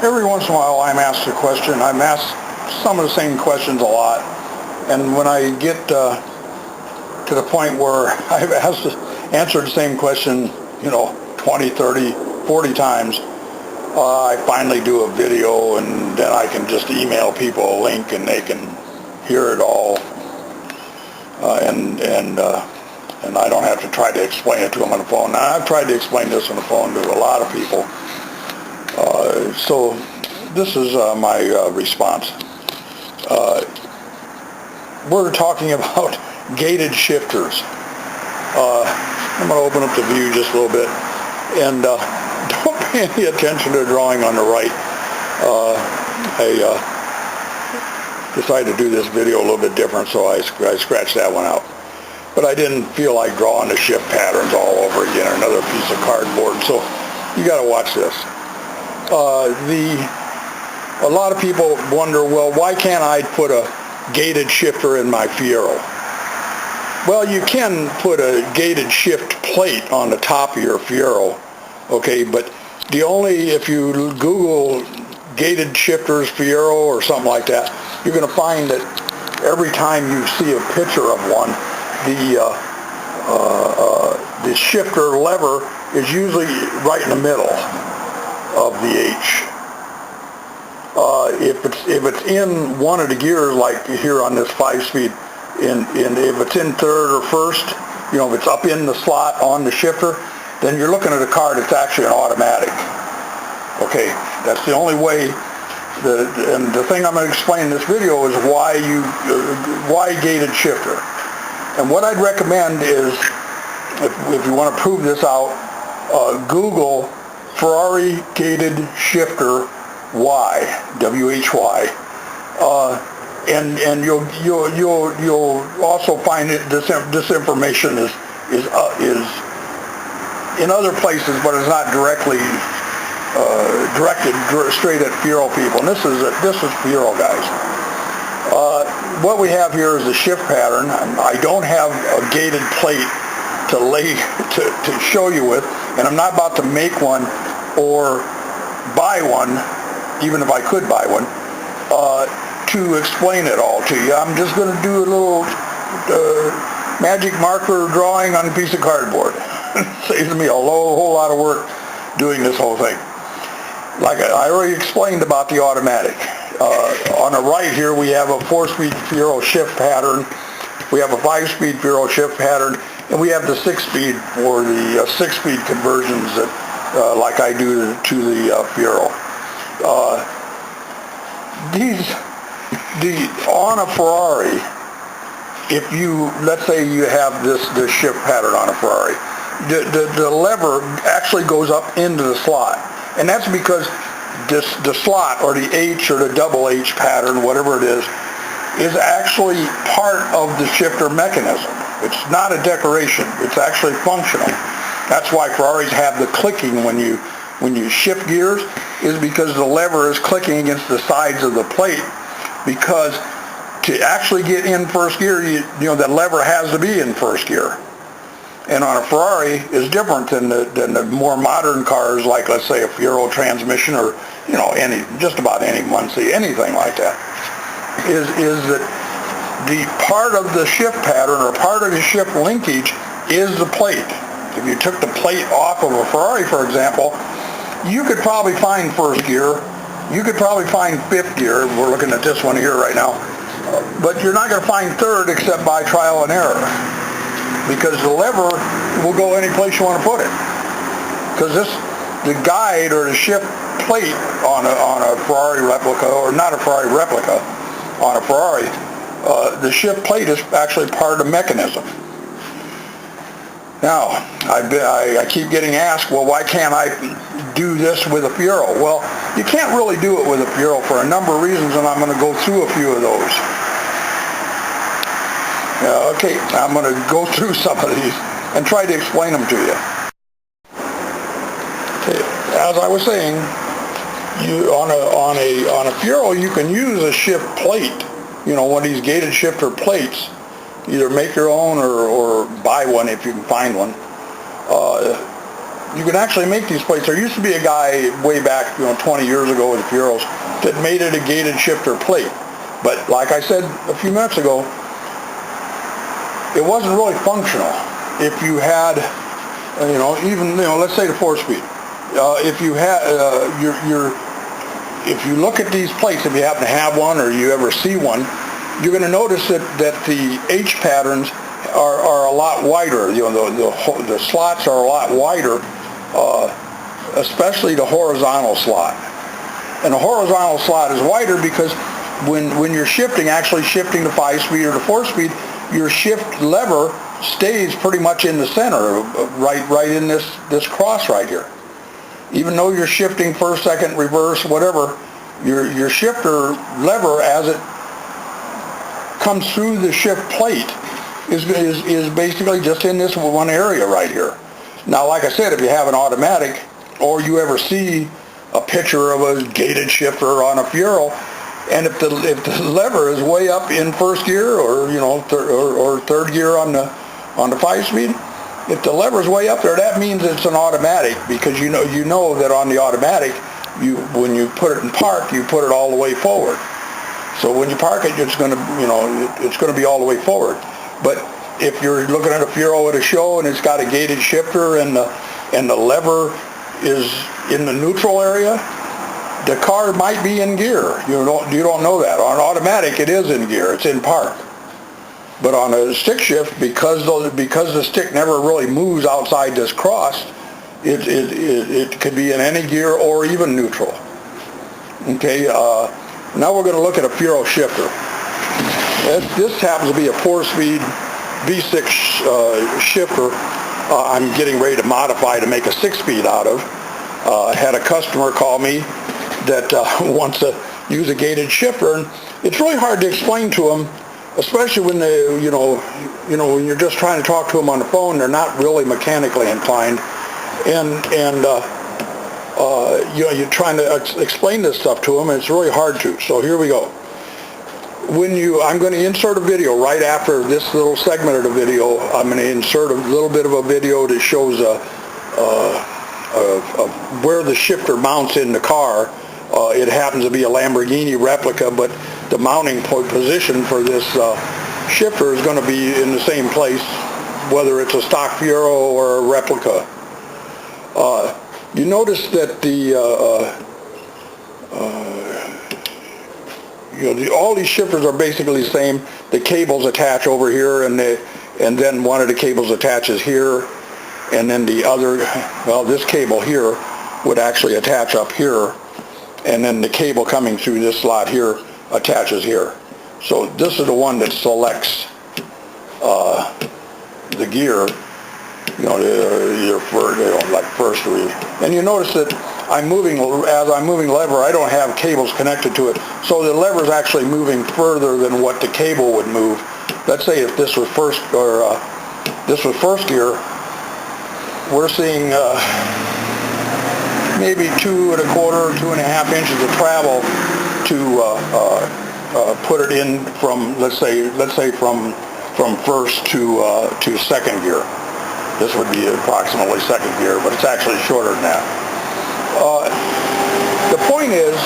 Every once in a while I'm asked a question. I'm asked some of the same questions a lot. And when I get to the point where I've answered the same question, 20, 30, 40 times, I finally do a video, and then I can just email people a link and they can hear it all. And I don't have to try to explain it to them on the phone. Now, I've tried to explain this on the phone to a lot of people. So this is my response. We're talking about gated shifters. I'm going to open up the view just a little bit, and don't pay any attention to the drawing on the right. I decided to do this video a little bit different, so I scratched that one out. But I didn't feel like drawing the shift patterns all over again, or another piece of cardboard, so you got to watch this. A lot of people wonder, well, why can't I put a gated shifter in my Fiero? Well, you can put a gated shift plate on the top of your Fiero, okay, but if you Google gated shifters Fiero or something like that, you're going to find that every time you see a picture of one, the shifter lever is usually right in the middle of the H. If it's in one of the gears, like here on this 5-speed, and if it's in third or first, if it's up in the slot on the shifter, then you're looking at a car that's actually an automatic. Okay, that's the only way. And the thing I'm going to explain in this video is why gated shifter. And what I'd recommend is, if you want to prove this out, Google Ferrari gated shifter Y, WHY, and you'll also find this information is in other places, but it's not directly directed straight at Fiero people. And this is Fiero, guys. What we have here is a shift pattern. I don't have a gated plate to show you with, and I'm not about to make one or buy one, even if I could buy one, to explain it all to you. I'm just going to do a little magic marker drawing on a piece of cardboard. It saves me a whole lot of work doing this whole thing. Like I already explained about the automatic. On the right here we have a 4-speed Fiero shift pattern, we have a 5-speed Fiero shift pattern, and we have the 6-speed for the 6-speed conversions that, like I do to the Fiero. On a Ferrari, if let's say you have this shift pattern on a Ferrari, the lever actually goes up into the slot, and that's because the slot, or the H, or the double H pattern, whatever it is actually part of the shifter mechanism. It's not a decoration. It's actually functional. That's why Ferraris have the clicking when you shift gears, is because the lever is clicking against the sides of the plate, because to actually get in first gear, that lever has to be in first gear. And on a Ferrari is different than the more modern cars, like let's say a Fiero transmission, or just about any Muncie, anything like that, is that the part of the shift pattern, or part of the shift linkage, is the plate. If you took the plate off of a Ferrari, for example, you could probably find first gear, you could probably find fifth gear. We're looking at this one here right now, but you're not going to find third except by trial and error, because the lever will go any place you want to put it. Because the guide, or the shift plate on a Ferrari replica, or not a Ferrari replica, on a Ferrari, the shift plate is actually part of the mechanism. Now, I keep getting asked, well, why can't I do this with a Fiero? Well, you can't really do it with a Fiero for a number of reasons, and I'm going to go through a few of those. Okay, I'm going to go through some of these and try to explain them to you. Okay, as I was saying, on a Fiero, you can use a shift plate, one of these gated shifter plates. Either make your own or buy one if you can find one. You can actually make these plates. There used to be a guy way back, 20 years ago with the Fieros that made it a gated shifter plate. But like I said a few minutes ago, it wasn't really functional. If you had, let's say the 4-speed. If you had if you look at these plates, if you happen to have one or you ever see one, you're going to notice that the H patterns are a lot wider. The slots are a lot wider, especially the horizontal slot. And the horizontal slot is wider because when you're actually shifting to 5-speed or to 4-speed, your shift lever stays pretty much in the center, right in this cross right here. Even though you're shifting first, second, reverse, whatever, your shifter lever as it comes through the shift plate is basically just in this one area right here. Now, like I said, if you have an automatic or you ever see a picture of a gated shifter on a Fiero, and if the lever is way up in first gear or or third gear on the 5-speed, if the lever is way up there, that means it's an automatic, because you know that on the automatic, when you put it in park, you put it all the way forward. So when you park it, it's going to be all the way forward. But if you're looking at a Fiero at a show and it's got a gated shifter and the lever is in the neutral area, the car might be in gear. You don't know that. On an automatic, it is in gear. It's in park. But on a stick shift, because the stick never really moves outside this cross, it could be in any gear or even neutral. Okay. Now we're going to look at a Fiero shifter. This happens to be a 4-speed V6 shifter. I'm getting ready to modify to make a 6-speed out of. I had a customer call me that wants to use a gated shifter, and it's really hard to explain to them, especially when when you're just trying to talk to them on the phone. They're not really mechanically inclined, and you're trying to explain this stuff to them, and it's really hard to. So here we go. I'm going to insert a video right after this little segment of the video. I'm going to insert a little bit of a video that shows where the shifter mounts in the car. It happens to be a Lamborghini replica, but the mounting position for this shifter is going to be in the same place, whether it's a stock Fiero or a replica. You notice that all these shifters are basically the same. The cables attach over here, and then one of the cables attaches here, and then this cable here would actually attach up here, and then the cable coming through this slot here attaches here. So this is the one that selects the gear, like first read. And you notice that as I'm moving the lever, I don't have cables connected to it, so the lever is actually moving further than what the cable would move. Let's say if this was first gear, we're seeing maybe 2 1/4, 2.5 inches of travel to put it in from, let's say from first to second gear. This would be approximately second gear, but it's actually shorter than that. The point is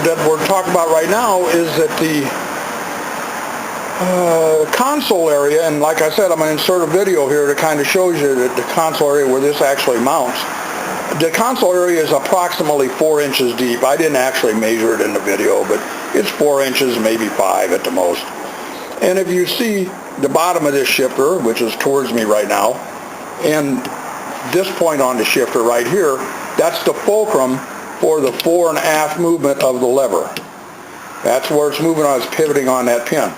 that we're talking about right now is that the console area, and like I said, I'm going to insert a video here that kind of shows you that the console area where this actually mounts. The console area is approximately 4 inches deep. I didn't actually measure it in the video, but it's 4 inches, maybe 5 at the most. And if you see the bottom of this shifter, which is towards me right now, and this point on the shifter right here, that's the fulcrum for the fore and aft movement of the lever. That's where it's moving on. It's pivoting on that pin.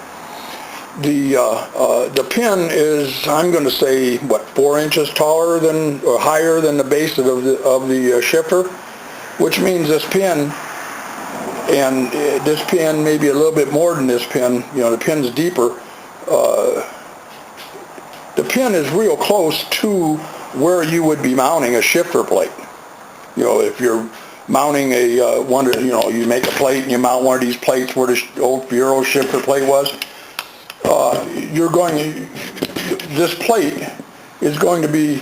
The pin is, I'm going to say, 4 inches taller than or higher than the base of the shifter, which means this pin, and this pin maybe a little bit more than this pin. The pin's deeper. The pin is real close to where you would be mounting a shifter plate. If you're mounting you make a plate and you mount one of these plates where the old Fiero shifter plate was, this plate is going to be,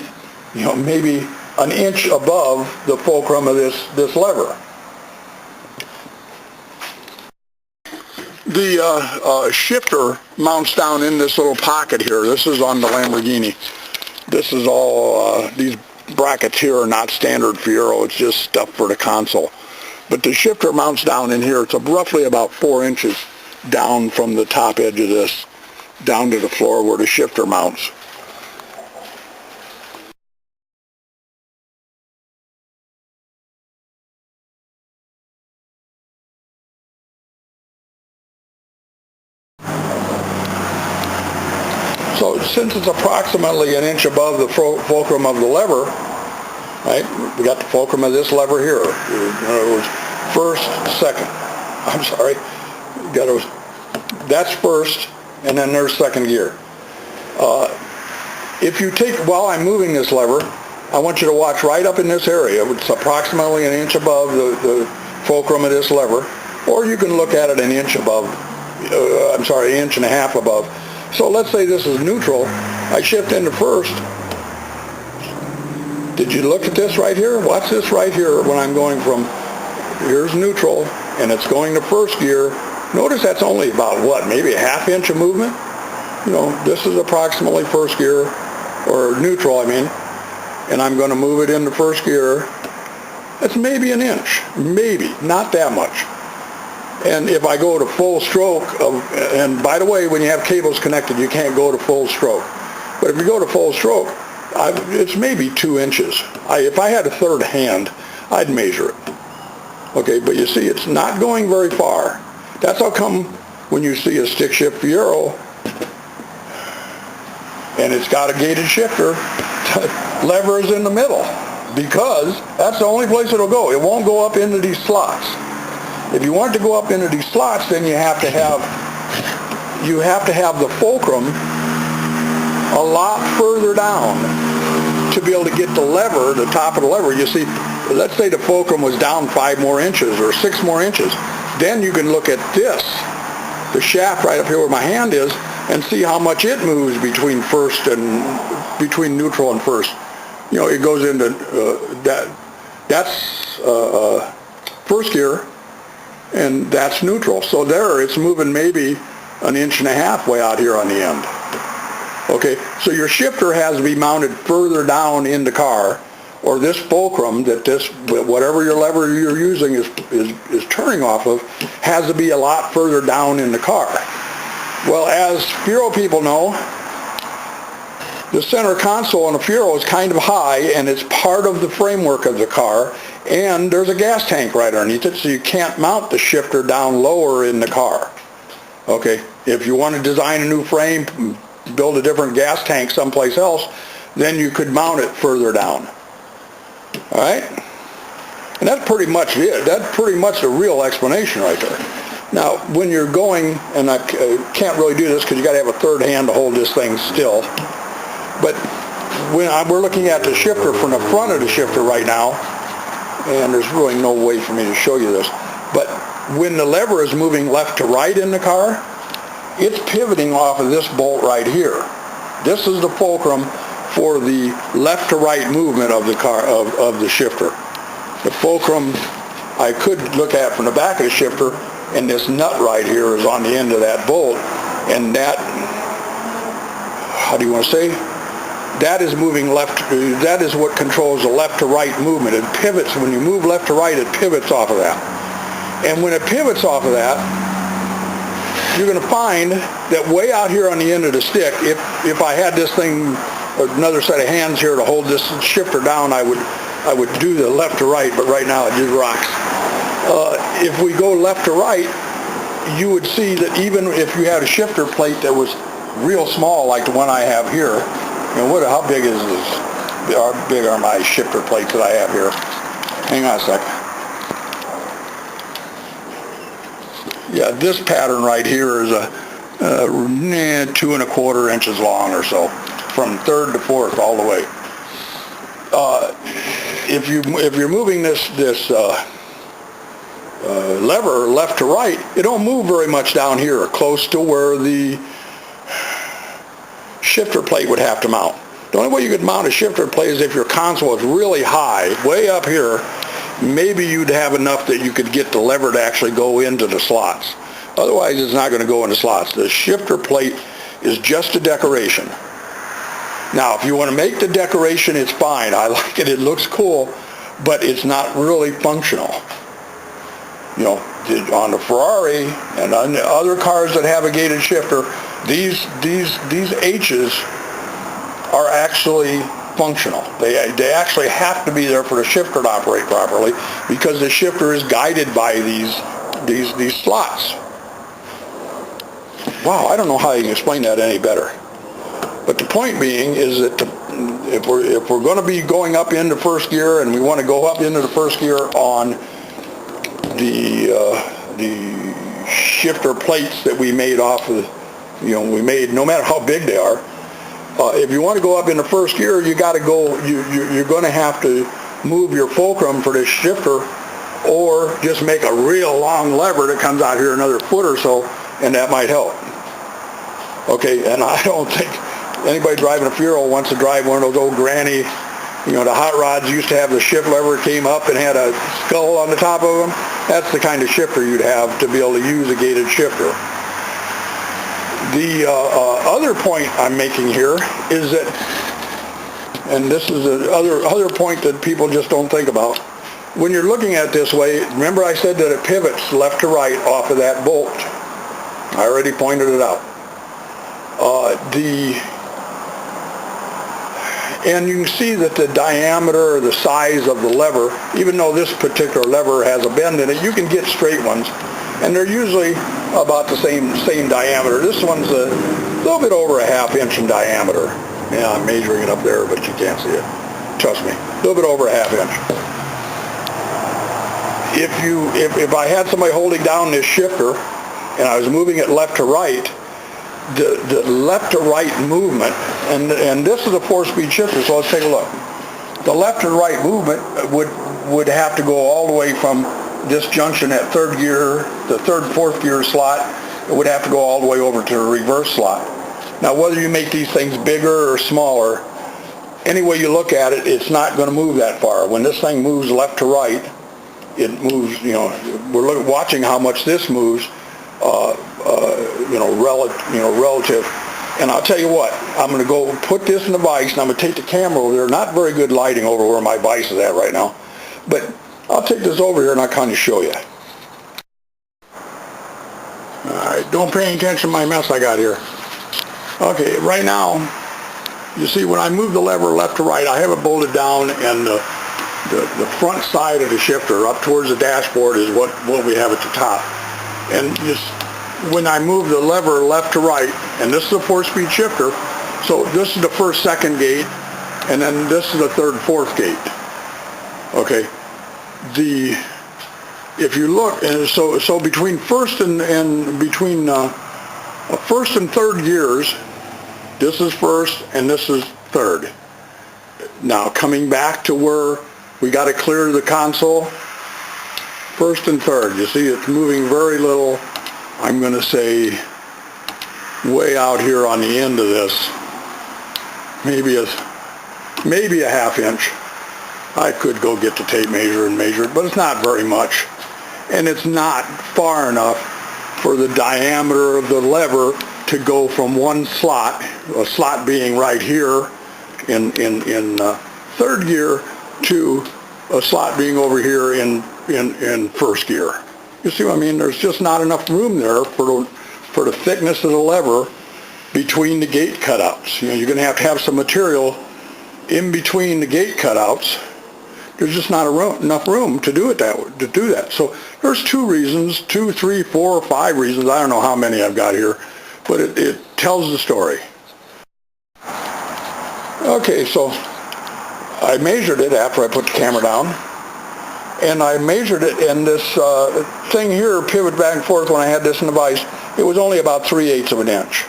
maybe an inch above the fulcrum of this lever. The shifter mounts down in this little pocket here. This is on the Lamborghini. This is all, these brackets here are not standard Fiero, it's just stuff for the console. But the shifter mounts down in here. It's roughly about 4 inches down from the top edge of this, down to the floor where the shifter mounts. So since it's approximately an inch above the fulcrum of the lever, right, we got the fulcrum of this lever here. In other words, first, second. I'm sorry. That's first, and then there's second gear. If you take, while I'm moving this lever, I want you to watch right up in this area. It's approximately an inch above the fulcrum of this lever, or you can look at it an inch above, an inch and a half above. So let's say this is neutral. I shift into first. Did you look at this right here? Watch this right here when I'm going from, here's neutral, and it's going to first gear. Notice that's only about, what, maybe a half inch of movement? You know, this is approximately first gear, or neutral, I mean, and I'm going to move it into first gear. That's maybe an inch, maybe, not that much. And if I go to full stroke, and by the way, when you have cables connected, you can't go to full stroke. But if you go to full stroke, it's maybe 2 inches. If I had a third hand, I'd measure it. Okay, but you see, it's not going very far. That's how come when you see a stick shift Fiero, and it's got a gated shifter, lever is in the middle, because that's the only place it'll go. It won't go up into these slots. If you want it to go up into these slots, then you have to have the fulcrum a lot further down to be able to get the lever, the top of the lever. You see, let's say the fulcrum was down 5 more inches or 6 more inches. Then you can look at this, the shaft right up here where my hand is, and see how much it moves between between neutral and first. You know, it goes into that's first gear, and that's neutral. So there, it's moving maybe an inch and a half way out here on the end. Okay, so your shifter has to be mounted further down in the car, or this fulcrum that whatever your lever you're using is turning off of, has to be a lot further down in the car. Well, as Fiero people know, the center console on a Fiero is kind of high, and it's part of the framework of the car, and there's a gas tank right underneath it, so you can't mount the shifter down lower in the car. Okay, if you want to design a new frame, build a different gas tank someplace else, then you could mount it further down. All right? And that's pretty much it. That's pretty much the real explanation right there. Now, when you're going, and I can't really do this because you got to have a third hand to hold this thing still, but when we're looking at the shifter from the front of the shifter right now, and there's really no way for me to show you this, but when the lever is moving left to right in the car, it's pivoting off of this bolt right here. This is the fulcrum for the left to right movement of the car, of the shifter. The fulcrum I could look at from the back of the shifter, and this nut right here is on the end of that bolt, and that, how do you want to say? That is moving left, that is what controls the left to right movement. It pivots, when you move left to right, it pivots off of that. And when it pivots off of that, you're going to find that way out here on the end of the stick, if I had this thing, another set of hands here to hold this shifter down, I would do the left to right, but right now it just rocks. If we go left to right, you would see that even if you had a shifter plate that was real small, like the one I have here, you know, how big is this? How big are my shifter plates that I have here? Hang on a second. Yeah, this pattern right here is 2¼ inches long or so, from third to fourth all the way. If you're moving this lever left to right, it don't move very much down here, close to where the shifter plate would have to mount. The only way you could mount a shifter plate is if your console is really high, way up here. Maybe you'd have enough that you could get the lever to actually go into the slots. Otherwise, it's not going to go into slots. The shifter plate is just a decoration. Now, if you want to make the decoration, it's fine. I like it. It looks cool, but it's not really functional. You know, on the Ferrari and on the other cars that have a gated shifter, these H's are actually functional. They actually have to be there for the shifter to operate properly because the shifter is guided by these slots. Wow, I don't know how you can explain that any better. But the point being is that if we're going to be going up into first gear, and we want to go up into the first gear on the shifter plates that we made off of, we made, no matter how big they are, if you want to go up into first gear, you got to go. You're going to have to move your fulcrum for this shifter, or just make a real long lever that comes out here another foot or so, and that might help. Okay, and I don't think anybody driving a Fiero wants to drive one of those old granny, the hot rods used to have the shift lever came up and had a skull on the top of them. That's the kind of shifter you'd have to be able to use a gated shifter. The other point I'm making here is that, and this is the other point that people just don't think about, when you're looking at it this way, remember I said that it pivots left to right off of that bolt. I already pointed it out. And you can see that the diameter or the size of the lever, even though this particular lever has a bend in it, you can get straight ones, and they're usually about the same diameter. This one's a little bit over a ½ inch in diameter. Yeah, I'm measuring it up there, but you can't see it. Trust me, a little bit over a ½ inch. If I had somebody holding down this shifter and I was moving it left to right, the left to right movement, and this is a 4-speed shifter, so let's take a look. The left to right movement would have to go all the way from this junction at third gear, the fourth gear slot. It would have to go all the way over to the reverse slot. Now, whether you make these things bigger or smaller, any way you look at it, it's not going to move that far. When this thing moves left to right, it moves, we're watching how much this moves, relative. And I'll tell you what, I'm going to go put this in the vise, and I'm going to take the camera over there. Not very good lighting over where my vise is at right now, but I'll take this over here and I'll kind of show you. All right, don't pay any attention to my mess I got here. Okay, right now, you see when I move the lever left to right, I have it bolted down, and the front side of the shifter up towards the dashboard is what we have at the top. And just when I move the lever left to right, and this is a 4-speed shifter, so this is the first, second gate, and then this is the third, fourth gate. Okay, if you look, and so between first and third gears, this is first and this is third. Now coming back to where we got to clear the console, first and third, you see it's moving very little. I'm going to say way out here on the end of this, maybe a ½ inch. I could go get the tape measure and measure it, but it's not very much. And it's not far enough for the diameter of the lever to go from one slot, a slot being right here in third gear, to a slot being over here in first gear. You see what I mean? There's just not enough room there for the thickness of the lever between the gate cutouts. You're going to have some material in between the gate cutouts. There's just not enough room to do that. So there's 2 reasons, 2, 3, 4, 5 reasons. I don't know how many I've got here, but it tells the story. Okay, so I measured it after I put the camera down. And I measured it, and this thing here pivoted back and forth when I had this in the vise. It was only about 3/8 of an inch,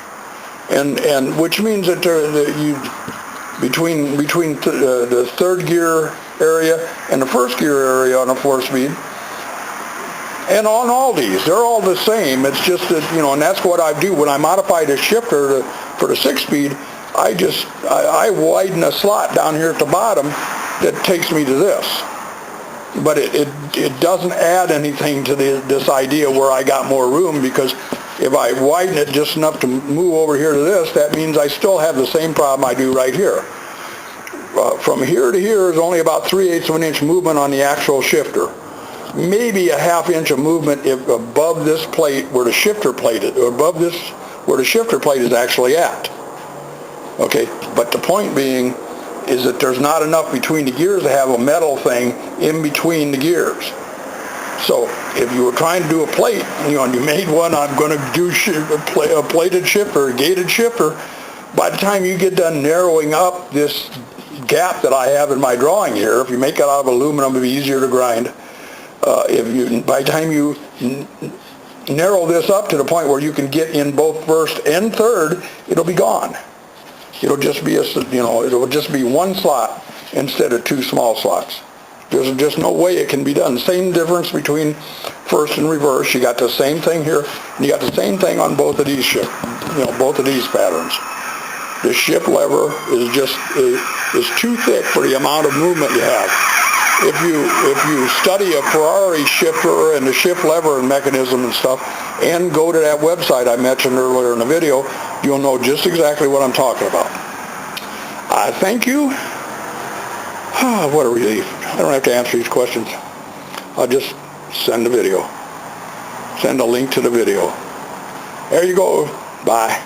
and which means that between the third gear area and the first gear area on a 4-speed, and on all these, they're all the same. It's just that, and that's what I do when I modify the shifter for the 6-speed. I widen a slot down here at the bottom that takes me to this. But it doesn't add anything to this idea where I got more room, because if I widen it just enough to move over here to this, that means I still have the same problem I do right here. From here to here is only about 3/8 of an inch movement on the actual shifter. Maybe a 1/2 inch of movement if above this plate where the shifter plate is, or above this where the shifter plate is actually at. Okay, but the point being is that there's not enough between the gears to have a metal thing in between the gears. So if you were trying to do a plate, and you made one, I'm going to do a plated shifter, a gated shifter, by the time you get done narrowing up this gap that I have in my drawing here, if you make it out of aluminum, it'll be easier to grind. By the time you narrow this up to the point where you can get in both first and third, it'll be gone. It'll just be it'll just be one slot instead of two small slots. There's just no way it can be done. Same difference between first and reverse. You got the same thing here, and you got the same thing on both of these both of these patterns. The shift lever is too thick for the amount of movement you have. If you study a Ferrari shifter and the shift lever and mechanism and stuff, and go to that website I mentioned earlier in the video, you'll know just exactly what I'm talking about. I thank you. What a relief. I don't have to answer these questions. I'll just send the video. Send a link to the video. There you go. Bye.